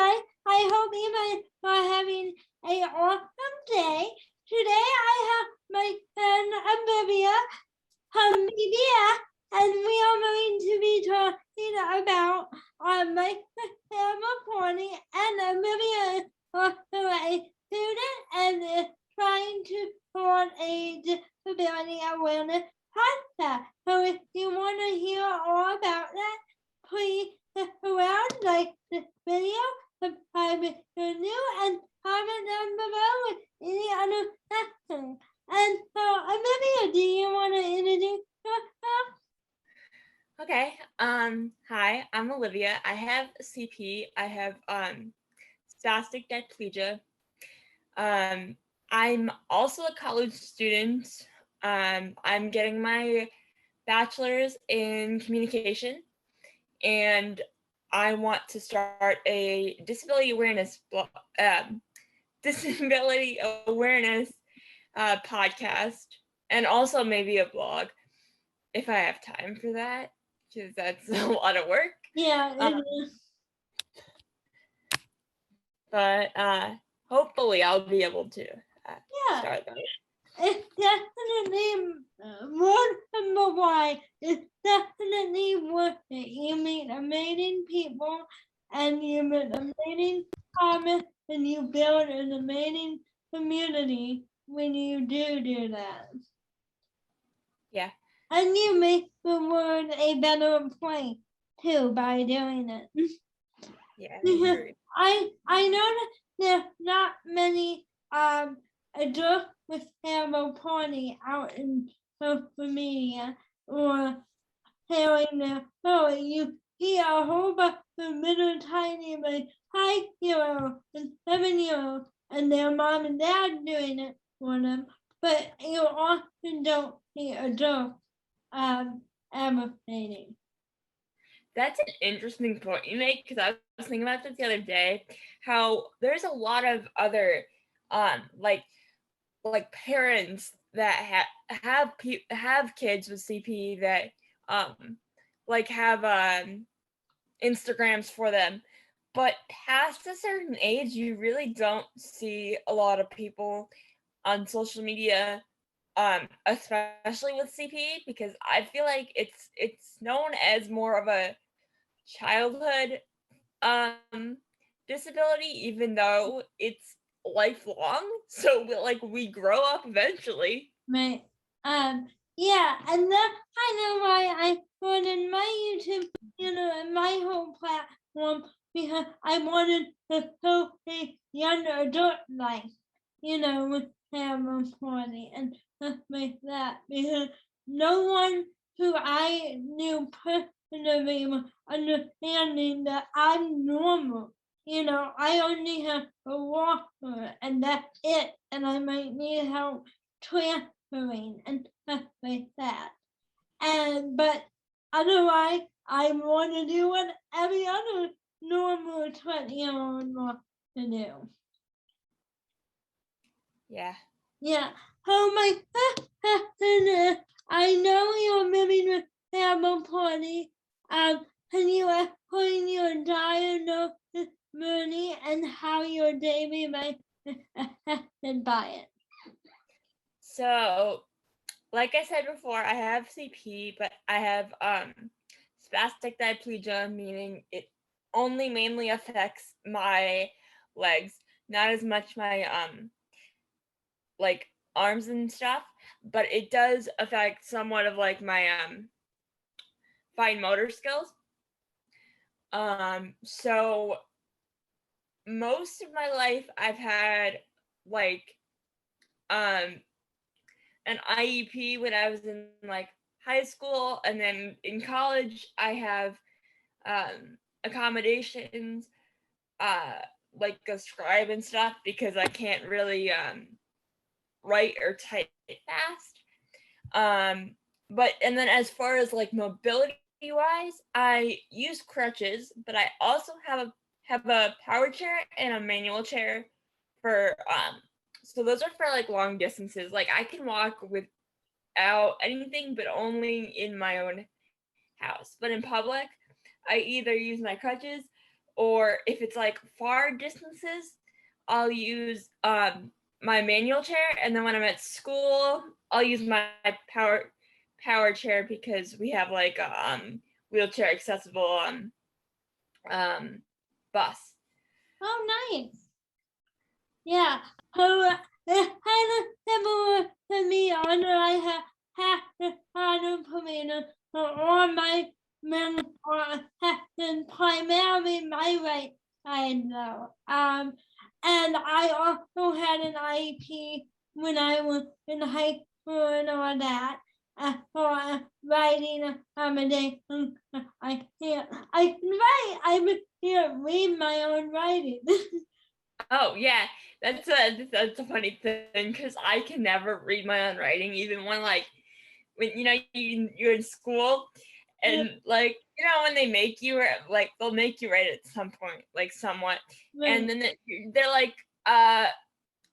guys. I hope you guys are having an awesome day. Today I have my friend Olivia from media, and we are going to be talking about my family party, and Olivia is also a student and is trying to start a disability awareness podcast. So if you want to hear all about that, please stick around, like this video, subscribe if you're new, and comment down below with any other questions. And so, Olivia, do you want to introduce yourself? Okay. Hi, I'm Olivia. I have CP. I have spastic diplegia. I'm also a college student. I'm getting my bachelor's in communication, and I want to start a disability awareness podcast, and also maybe a blog if I have time for that, because that's a lot of work. Yeah, it is. But hopefully I'll be able to start that. It's definitely worth why. It's definitely worth it. You meet amazing people, and you meet amazing comments, and you build an amazing community when you do that. Yeah. And you make the world a better place too by doing it. Yeah. I know that there's not many adults with family party out in social media or sharing their story. You see a whole bunch of little tiny like 5-year-old and 7-year-old and their mom and dad doing it for them, but you often don't see adults advocating. That's an interesting point you make, because I was thinking about this the other day, how there's a lot of other like parents that have kids with CP that have Instagrams for them, but past a certain age you really don't see a lot of people on social media, especially with CP, because I feel like it's known as more of a childhood disability, even though it's lifelong. So we grow up eventually. Right. Yeah, and that's kind of why I put in my YouTube, and my whole platform, because I wanted to show a young adult life, with family party and stuff like that, because no one who I knew personally was understanding that I'm normal. I only have a walker and that's it, and I might need help transferring and stuff like that. But otherwise, I want to do what every other normal 20-year-old wants to do. Yeah. Yeah. Oh my goodness. I know you're living with family party. Can you explain your diagnosis, Bernie, and how your daily life is affected by it? So, like I said before, I have CP, but I have spastic diplegia, meaning it only mainly affects my legs, not as much my like arms and stuff, but it does affect somewhat of like my fine motor skills. So most of my life I've had like um an IEP when I was in like high school, and then in college I have accommodations, uh like a scribe and stuff, because I can't really write or type fast. But and then as far as like mobility wise, I use crutches, but I also have a power chair and a manual chair for so those are for like long distances. Like I can walk without anything, but only in my own house. But in public, I either use my crutches or if it's like far distances, I'll use my manual chair, and then when I'm at school, I'll use my power chair because we have like a wheelchair accessible bus. Oh, nice. Yeah. So, kind of similar to me, I have to put me on my and primarily my right side though. And I also had an IEP when I was in high school and all that. For writing accommodation, I can't write. I can't read my own writing. Oh yeah, that's a funny thing because I can never read my own writing, even when like when you're in school and like when they make you like they'll make you write at some point like somewhat, and then they're like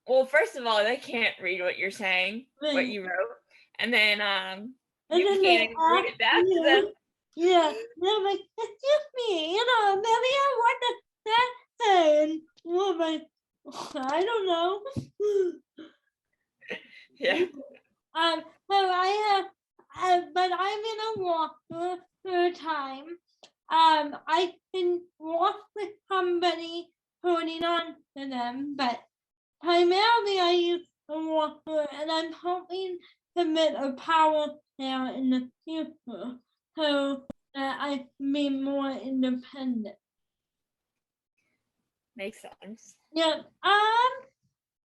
well, first of all, they can't read what you're saying, what you wrote, and then you can't even read it back to them. Yeah, they're like, excuse me, maybe I want that say, and we're like, I don't know. Yeah. So I have, but I'm in a walker for a time. I can walk with somebody holding on to them, but primarily I use a walker, and I'm hoping to get a power now in the future so that I can be more independent. Makes sense. Yeah.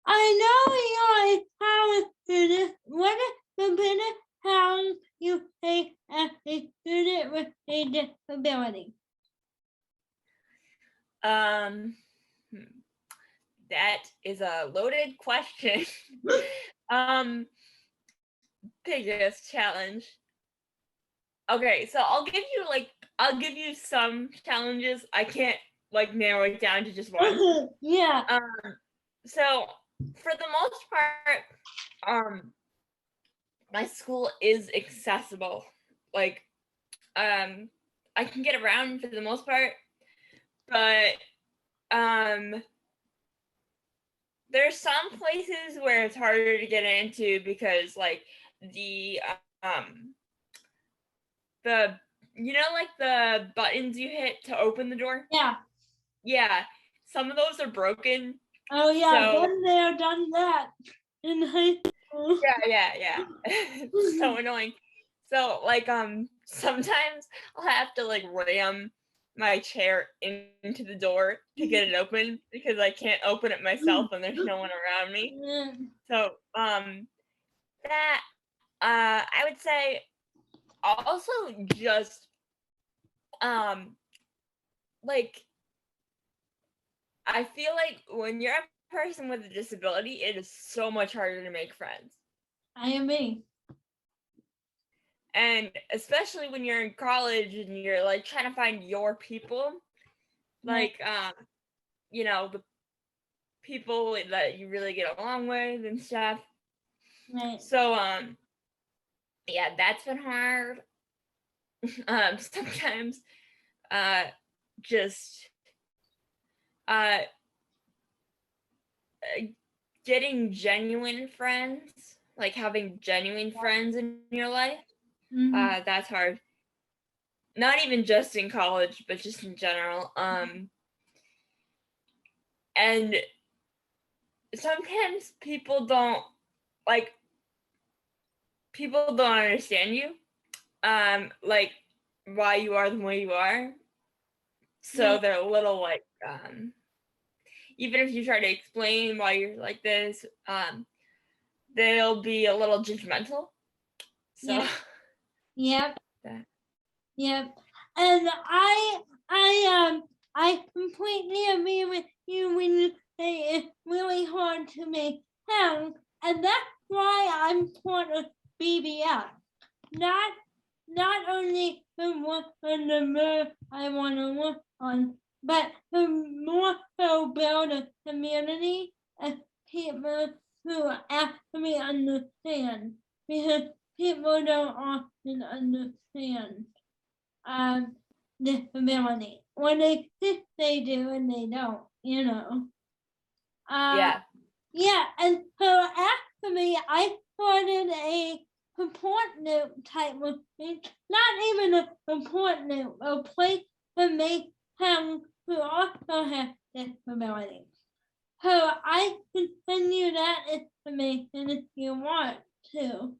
I know you're a power student. What is the biggest challenge you face as a student with a disability? That is a loaded question. Biggest challenge. Okay, so I'll give you some challenges. I can't like narrow it down to just one. Yeah. So for the most part, my school is accessible. Like, I can get around for the most part, but there's some places where it's harder to get into because like the like the buttons you hit to open the door? Yeah, some of those are broken. Oh yeah, So, been there, done that in high school. yeah. It's so annoying. So like sometimes I'll have to like ram my chair into the door to get it open because I can't open it myself and there's no one around me. So that I would say also just like I feel like when you're a person with a disability, it is so much harder to make friends. I am me. And especially when you're in college and you're like trying to find your people, like the people that you really get along with and stuff. Right. So yeah, that's been hard. Sometimes just getting genuine friends, like having genuine friends in your life, that's hard. Not even just in college, but just in general. And sometimes people don't understand you, like why you are the way you are. So they're a little like, even if you try to explain why you're like this, they'll be a little judgmental. So Yep. Yep. And I completely agree with you when you say it's really hard to make sound, and that's why I'm part of BBS. Not only the work on the more I want to work on, but the more so build a community of people who actually understand, because people don't often understand disability. when they think they do and they don't, you know. Yeah. Yeah, and so after me, I started a support note type of thing. Not even a support note, a place to make someone who also has disabilities. So I can send you that information if you want to,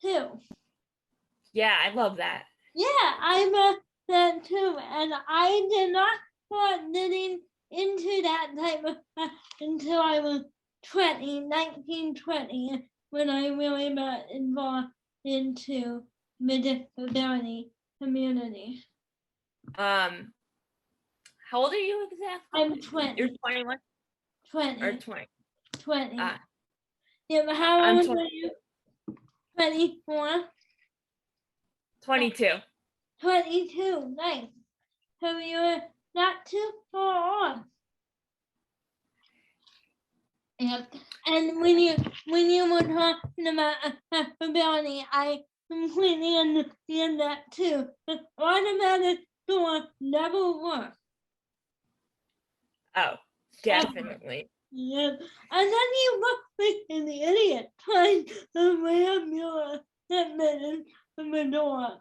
too. Yeah, I love that. Yeah, I read that too, and I did not start knitting into that type of stuff until I was 1920, when I really got involved into the disability community. How old are you exactly? I'm 20. You're 21 or 20. 20? 20. Ah, Yeah, but how I'm old 20, are you? 24? 22. 22, nice. So you're not too far off. Yep. And when you were talking about accessibility, I completely understand that too. The automatic door never works. Oh, definitely. Yep. And then you look like an idiot trying to ram your equipment in the door.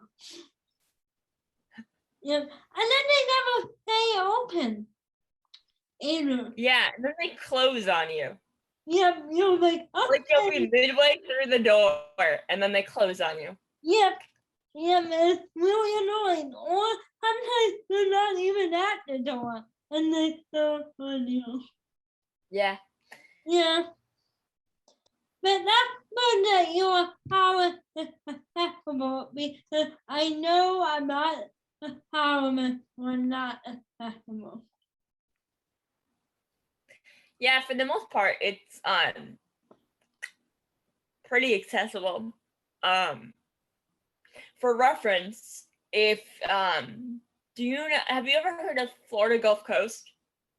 Yep. And then they never stay open. Either. Yeah, and then they close on you. Yep. You're like, Like you'll okay. be midway through the door and then they close on you. Yep. Yeah, man, it's really annoying. Or sometimes they're not even at the door and they go on you. Yeah. Yeah. But that's good that your power is accessible, because I know I'm not empowerment or not accessible. Yeah, for the most part, it's pretty accessible. For reference, if do you know, have you ever heard of Florida Gulf Coast?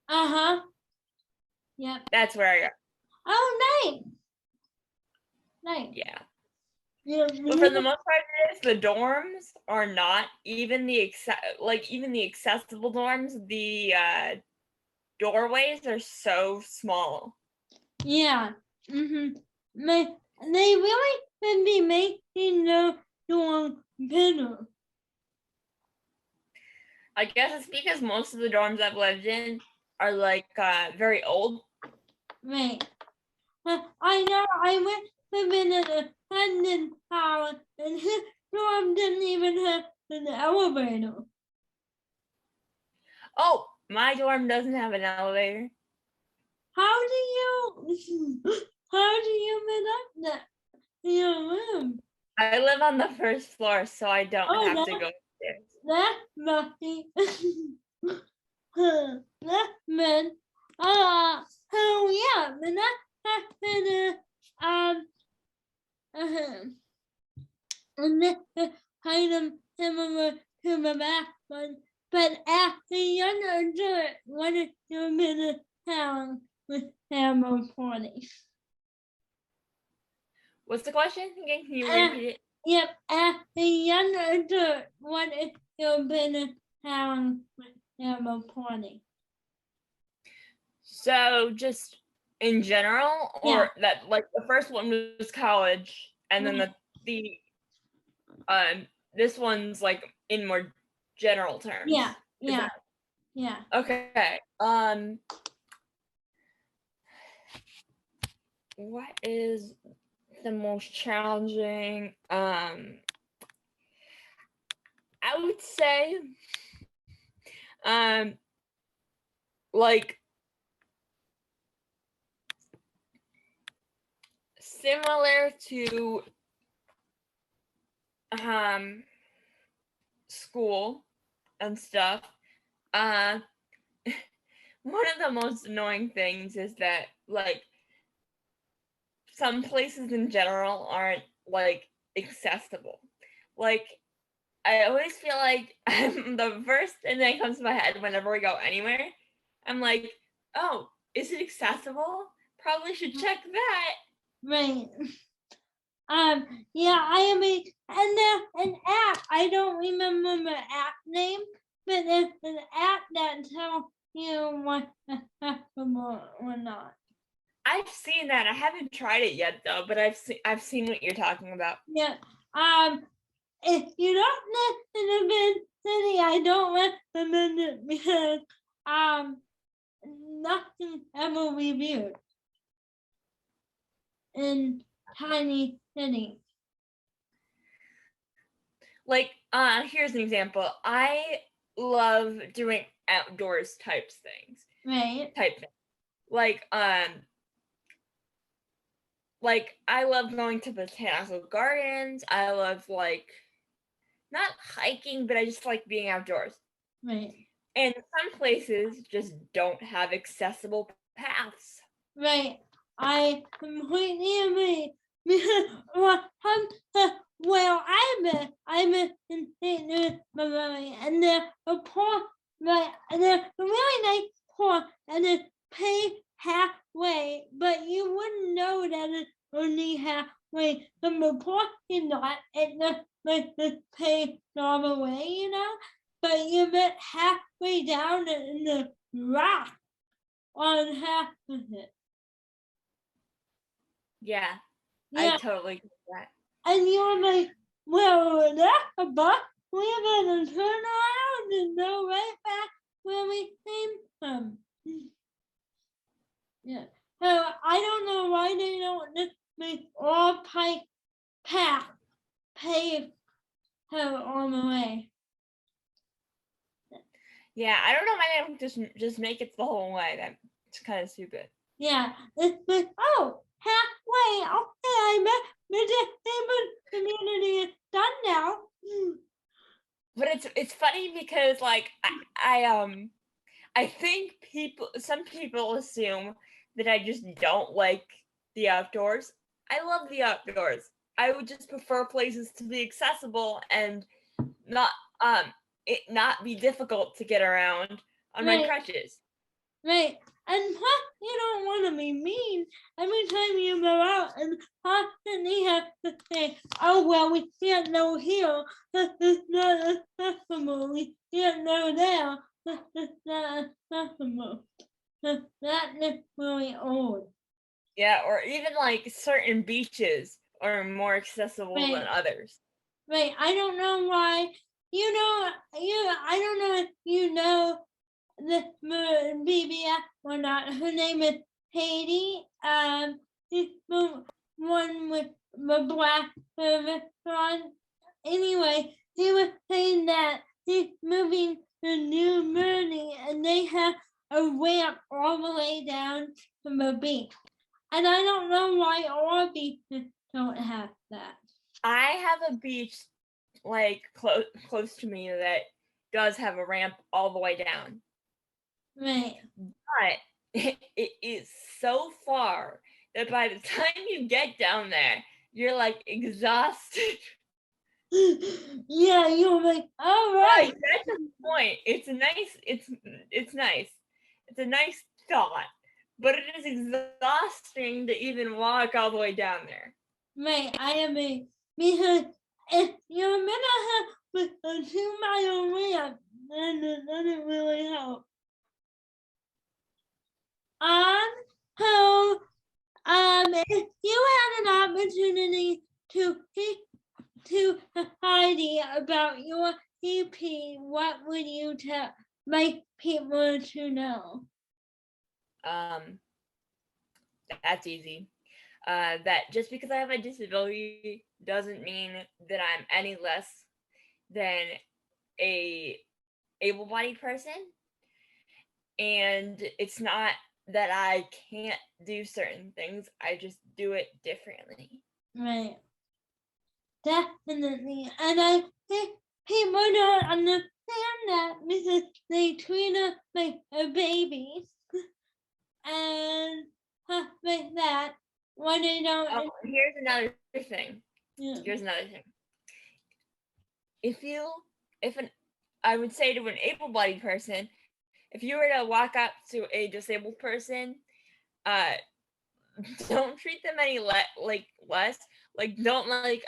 Uh-huh. Yep. That's where I am. Oh, nice. Nice. Yeah. Yeah. But for the most part, the dorms are not even the even the accessible dorms. The doorways are so small. Yeah. Mm-hmm. They really should be making the dorm bigger. I guess it's because most of the dorms I've lived in are like very old. Right. I know I went to visit a friend in town and his dorm didn't even have an elevator. Oh, my dorm doesn't have an elevator. How do you get up there to your room? I live on the first floor, so I don't have to go upstairs. That's lucky. That's man. Oh yeah, but that's been and this is kind of similar to the last one. But after younger dirt, what is your middle town with Hammer 40? What's the question again? Can you repeat it? Yep, after younger dirt, what is your middle town with Hammer 40? So just in general, or that like the first one was college, and then the this one's like in more general terms. Yeah, yeah, yeah. Okay. What is the most challenging? I would say, like similar to school and stuff. One of the most annoying things is that like some places in general aren't like accessible. Like I always feel like the first thing that comes to my head whenever we go anywhere, I'm like, oh, is it accessible? Probably should check that. Right. Yeah, I mean, and there's an app. I don't remember the app name, but there's an app that tells you what or not. I've seen that. I haven't tried it yet though, but I've seen what you're talking about. Yeah. If you don't live in a big city, I don't recommend it because nothing ever reviewed in tiny cities. Like, here's an example. I love doing outdoors types things. Right. Type thing. Like I love going to botanical gardens. I love like not hiking, but I just like being outdoors. Right. And some places just don't have accessible paths. Right. I completely agree. Well, I'm in St. Louis, Missouri, and they're a poor, right, and they're really nice poor, and it's paved halfway, but you wouldn't know that it's only halfway from the parking lot. It's not like the paved all the way, you know, but you get halfway down in the rock on half of it. Yeah, Yeah, I totally get that. and you're like, well, that's a bus. We're gonna turn around and go right back where we came from. Yeah. So I don't know why they don't just make all pike path paved on the way. Yeah, I don't know why they don't just make it the whole way. That's kind of stupid. Yeah, it's like, oh, halfway. Okay, I met the disabled community is done now. But it's funny because like I think some people assume that I just don't like the outdoors. I love the outdoors. I would just prefer places to be accessible and not it not be difficult to get around on my Right. crutches. Right. And plus, you don't want to be mean. Every time you go out and constantly have to say, oh, well, we can't know here. It's not accessible. We can't know there. It's not accessible. That is really old. Yeah, or even like certain beaches are more accessible than Right. others. Right. I don't know why. I don't know if you know the baby or not. Her name is Haiti. The one with the black service on. Anyway, he was saying that he's moving to New Jersey and they have a ramp all the way down from the beach. And I don't know why all beaches don't have that. I have a beach like close to me that does have a ramp all the way down. Right. But it is so far that by the time you get down there, you're like exhausted. Yeah, you're like, all right. Right, that's the point. It's nice. It's nice. It's a nice thought, but it is exhausting to even walk all the way down there. Right, I agree. Because if you're gonna have a 2 mile ramp, then it doesn't really help. So, if you had an opportunity to speak to Heidi about your CP, what would you tell like people to know? That's easy. That just because I have a disability doesn't mean that I'm any less than a able-bodied person, and it's not that I can't do certain things. I just do it differently. Right. Definitely. And I think people don't understand that because they treat us like a baby. And like that. When they don't. Oh, here's another thing. Yeah. Here's another thing. I would say to an able-bodied person, if you were to walk up to a disabled person, don't treat them any less. Like don't like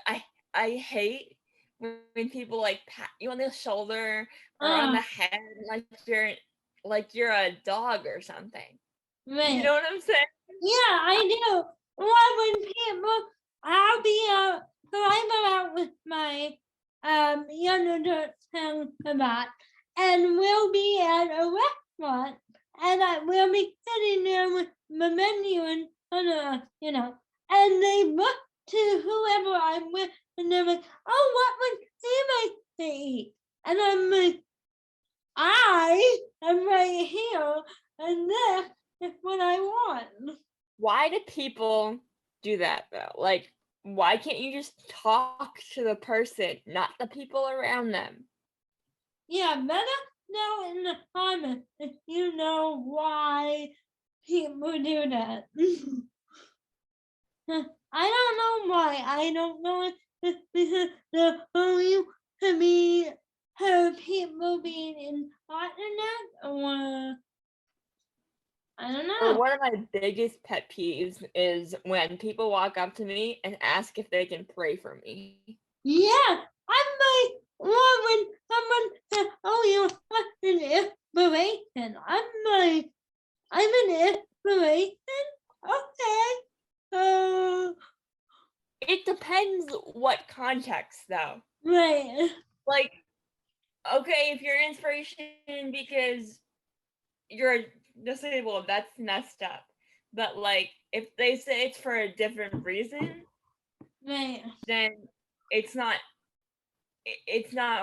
I hate when people like pat you on the shoulder or on the head, like you're a dog or something. Right. You know what I'm saying? Yeah, I do. Well, when people, I'll be so I'm out with my young adults about, and we'll be at a restaurant, and we'll be sitting there with the menu and and they look to whoever I'm with, and they're like, "Oh, what would they like to eat?" And I'm like, "I am right here, and this is what I want." Why do people do that though? Like, why can't you just talk to the person, not the people around them? Yeah, let us know in the comments if you know why people do that. I don't know why. I don't know if it's because the only to be her people being incontinent or I don't Or know. one of my biggest pet peeves is when people walk up to me and ask if they can pray for me. Yeah, I'm like, well, when someone says, "Oh, you're an inspiration," I'm like, I'm an inspiration. Okay. It depends what context though. Right. Like, okay, if you're inspiration because you're disabled, that's messed up. But like, if they say it's for a different reason, Right. then it's not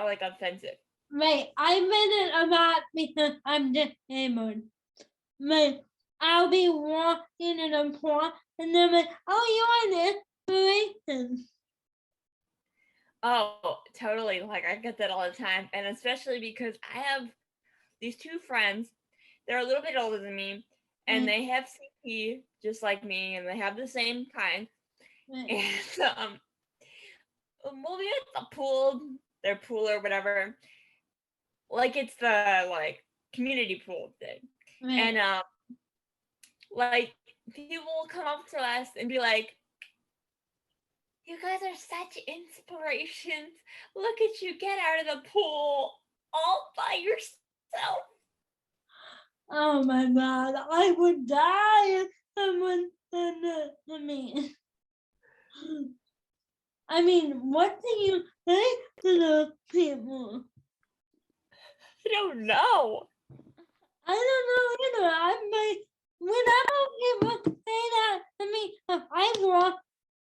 like offensive. Right. I made it about because I'm disabled. Like, I'll be walking in a park and they're like, "Oh, you're an inspiration." Oh, totally. Like I get that all the time. And especially because I have these two friends. They're a little bit older than me and Right. they have CP just like me and they have the same kind. Right. And we'll be at the pool, their pool or whatever. Like it's the like community pool thing. Right. And like people will come up to us and be like, "You guys are such inspirations. Look at you get out of the pool all by yourself." Oh my God, I would die if someone said that to me. I mean, what do you say to those people? I don't know. I don't know either. I'm like, whenever people say that to me, I walk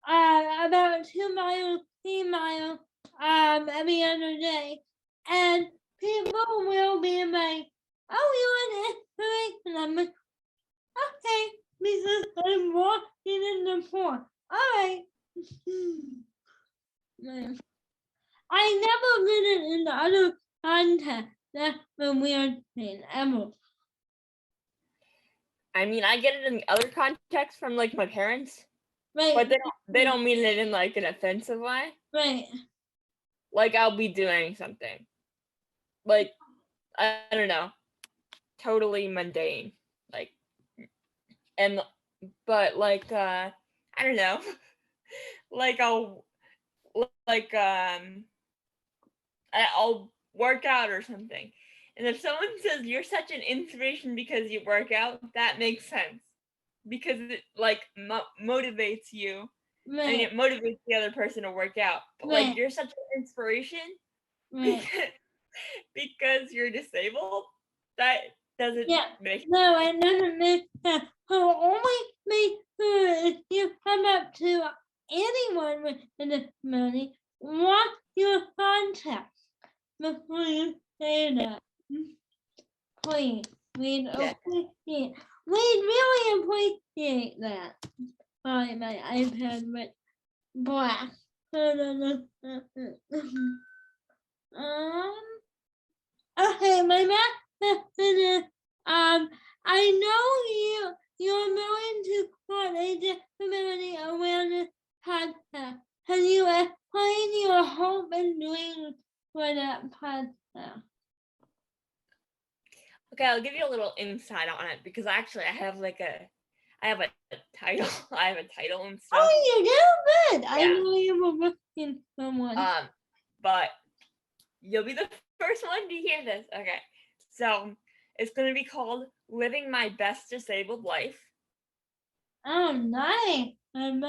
about 2 miles, 3 miles every other day, and people will be like, "Oh, you're an inspiration." I'm like, "Okay," because I'm walking in the park. All right. I never did it in the other context. That's the weird thing ever. I mean, I get it in other contexts from like my parents, Right. but they don't mean it in like an offensive way. Right. Like I'll be doing something, like I don't know, totally mundane, like, and but like I don't know, like I'll work out or something. And if someone says you're such an inspiration because you work out, that makes sense because it like motivates you. Right. I mean, it motivates the other person to work out. But Right. like, you're such an inspiration Right. because you're disabled. That doesn't make no, it doesn't make sense. So only make sure if you come up to anyone with a disability, watch your contact before you say that. Please, we'd appreciate. We'd really appreciate that. Sorry, my iPad went black. Okay, my next question is, I know you're going to start a disability awareness podcast. Can you explain your hope and dreams for that podcast? Okay, I'll give you a little insight on it because actually I have a title. I have a title and stuff. Oh, you do good. Yeah. I know you were working someone. but you'll be the first one to hear this. Okay, so it's going to be called Living My Best Disabled Life. Oh, nice. And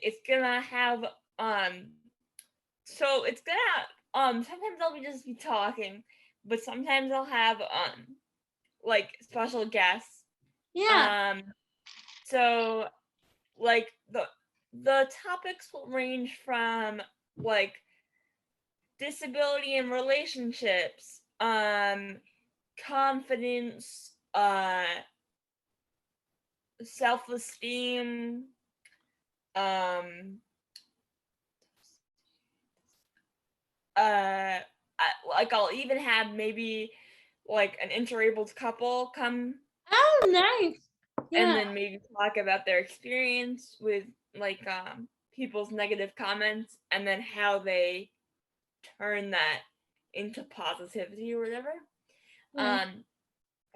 it's gonna have so it's gonna sometimes I'll just be talking, but sometimes I'll have like special guests. Yeah. So like the topics will range from like disability and relationships, confidence, self-esteem, like I'll even have maybe like an interabled couple come Oh, nice. Yeah. and then maybe talk about their experience with like people's negative comments and then how they turn that into positivity or whatever. Yeah.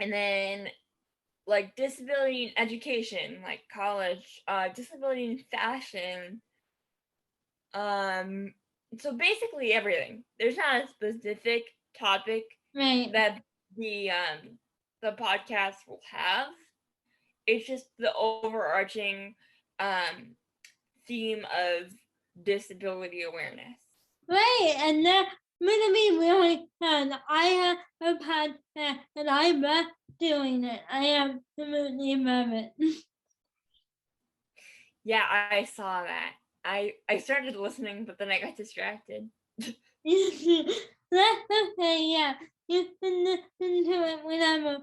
And then like disability in education, like college, disability in fashion, so basically everything. There's not a specific topic Right. that the podcast will have. It's just the overarching theme of disability awareness. Right, and that's gonna be really fun. I have a podcast and I love doing it. I absolutely love it. Yeah, I saw that. I started listening, but then I got distracted. That's okay, yeah. You can listen to it whenever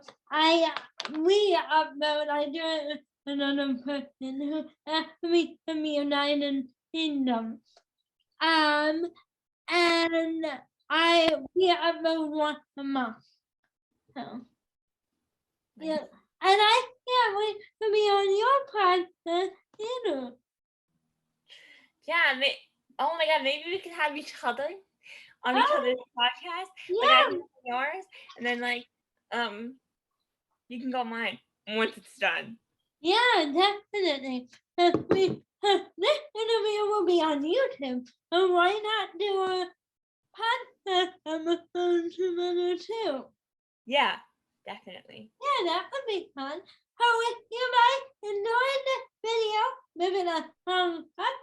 we upload. I do it with another person who asked me from the United Kingdom. And we upload once a month. So yeah. And I can't wait to be on your podcast either. Yeah, oh my god, maybe we could have each other on each other's podcast. Yeah. Like I can do yours, and then like you can go mine once it's done. Yeah, definitely. This interview will be on YouTube. So why not do a podcast on the phone together too? Yeah, definitely. Yeah, that would be fun. So if you guys enjoyed this video, give it a thumbs up.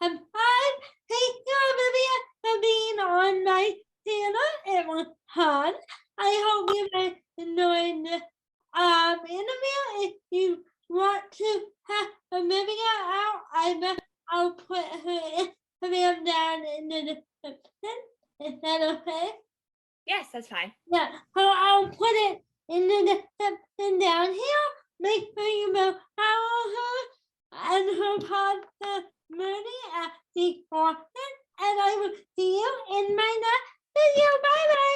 And thank you, Olivia, for being on my channel. It was fun. I hope you guys enjoyed this interview. If you want to have Olivia out, I'll put her Instagram down in the description. Is that okay? Yes, that's fine. Yeah, so I'll put it in the description down here. Make sure you go follow her and her podcast, Moody at the Austin, and I will see you in my next video. Bye bye.